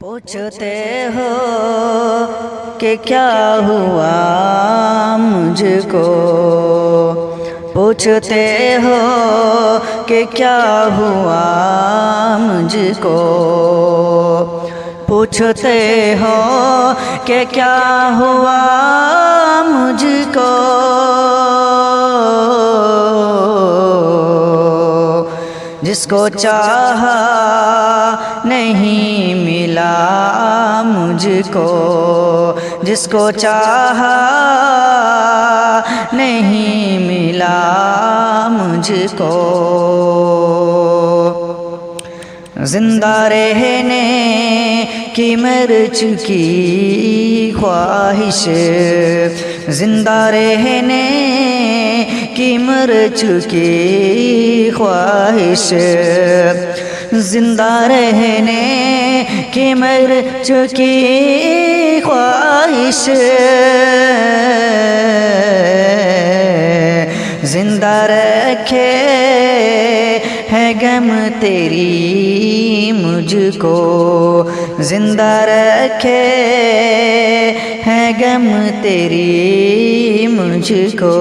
पूछते हो कि क्या हुआ मुझको, पूछते हो कि क्या हुआ मुझको, पूछते हो कि क्या हुआ मुझको। जिसको चाहा नहीं मिला मुझको, जिसको चाहा नहीं मिला मुझको। जिंदा रहने की मर चुकी ख्वाहिश, जिंदा रहने की मर चुकी ख्वाहिश, जिंदा रहने की मर चुकी ख्वाहिश, जिंदा रखे है गम तेरी मुझको, जिंदा रखे है गम तेरी मुझको।